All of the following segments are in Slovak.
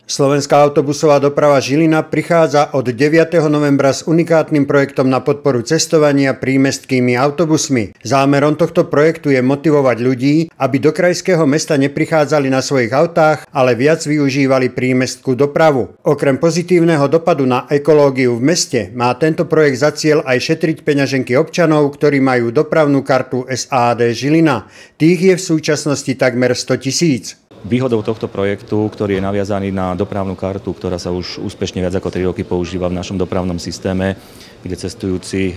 Slovenská autobusová doprava Žilina prichádza od 9. novembra s unikátnym projektom na podporu cestovania prímestskými autobusmi. Zámerom tohto projektu je motivovať ľudí, aby do krajského mesta neprichádzali na svojich autách, ale viac využívali prímestskú dopravu. Okrem pozitívneho dopadu na ekológiu v meste má tento projekt za cieľ aj šetriť peňaženky občanov, ktorí majú dopravnú kartu SAD Žilina. Tých je v súčasnosti takmer 100 000. Výhodou tohto projektu, ktorý je naviazaný na dopravnú kartu, ktorá sa už úspešne viac ako 3 roky používa v našom dopravnom systéme, kde cestujúci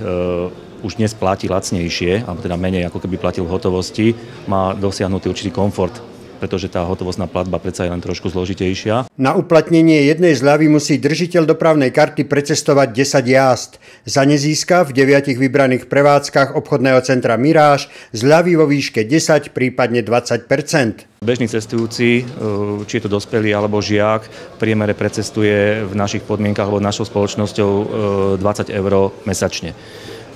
už dnes platí lacnejšie, alebo teda menej ako keby platil v hotovosti, má dosiahnutý určitý komfort, pretože tá hotovostná platba predsa je len trošku zložitejšia. Na uplatnenie jednej zľavy musí držiteľ dopravnej karty precestovať 10 jazd. Za ne získa v 9 vybraných prevádzkach obchodného centra Miráž zľavy vo výške 10, prípadne 20%. Bežný cestujúci, či je to dospelý alebo žiak, v priemere precestuje v našich podmienkach alebo našou spoločnosťou 20 € mesačne.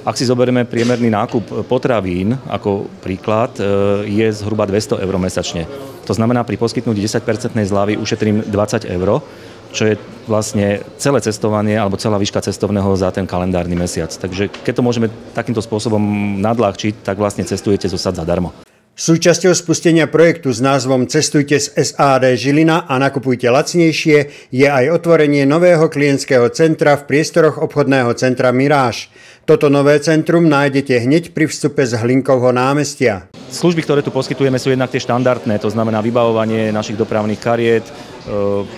Ak si zoberieme priemerný nákup potravín ako príklad, je zhruba 200 € mesačne. To znamená, pri poskytnutí 10% zľavy ušetrím 20 €, čo je vlastne celé cestovanie alebo celá výška cestovného za ten kalendárny mesiac. Takže keď to môžeme takýmto spôsobom nadľahčiť, tak vlastne cestujete zo sad zadarmo. Súčasťou spustenia projektu s názvom Cestujte z SAD Žilina a nakupujte lacnejšie je aj otvorenie nového klientského centra v priestoroch obchodného centra Miráž. Toto nové centrum nájdete hneď pri vstupe z Hlinkovho námestia. Služby, ktoré tu poskytujeme, sú jednak tie štandardné, to znamená vybavovanie našich dopravných kariet,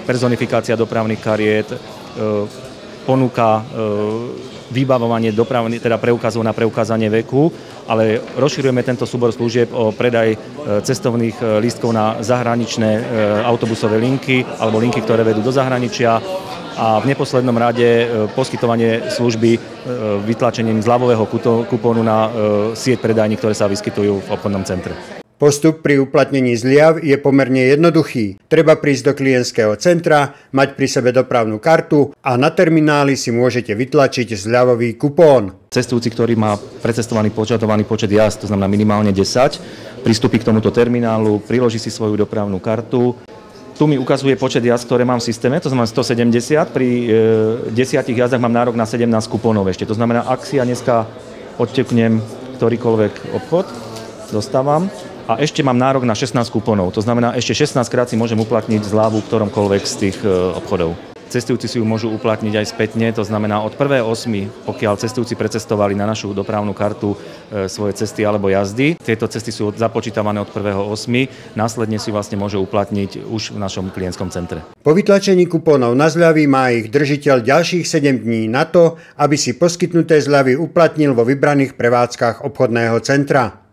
personifikácia dopravných kariet, ponuka vybavovanie dopravných, teda preukazov na preukázanie veku, ale rozširujeme tento súbor služieb o predaj cestovných lístkov na zahraničné autobusové linky alebo linky, ktoré vedú do zahraničia a v neposlednom rade poskytovanie služby vytlačením zľavového kupónu na sieť predajní, ktoré sa vyskytujú v obchodnom centre. Postup pri uplatnení zľav je pomerne jednoduchý. Treba prísť do klientského centra, mať pri sebe dopravnú kartu a na termináli si môžete vytlačiť zľavový kupón. Cestujúci, ktorý má precestovaný požadovaný počet jazd, to znamená minimálne 10, pristúpi k tomuto terminálu, priloží si svoju dopravnú kartu. Tu mi ukazuje počet jazd, ktoré mám v systéme, to znamená 170. Pri 10 jazdách mám nárok na 17 kupónov ešte. To znamená, ak si ja dneska odteknem ktorýkoľvek obchod, dostávam. A ešte mám nárok na 16 kupónov, to znamená, ešte 16 krát si môžem uplatniť zľavu v ktoromkoľvek z tých obchodov. Cestujúci si ju môžu uplatniť aj spätne, to znamená od 1.8., pokiaľ cestujúci precestovali na našu dopravnú kartu svoje cesty alebo jazdy. Tieto cesty sú započítavané od 1.8., následne si vlastne môže uplatniť už v našom klientskom centre. Po vytlačení kupónov na zľavy má ich držiteľ ďalších 7 dní na to, aby si poskytnuté zľavy uplatnil vo vybraných prevádzkach obchodného centra.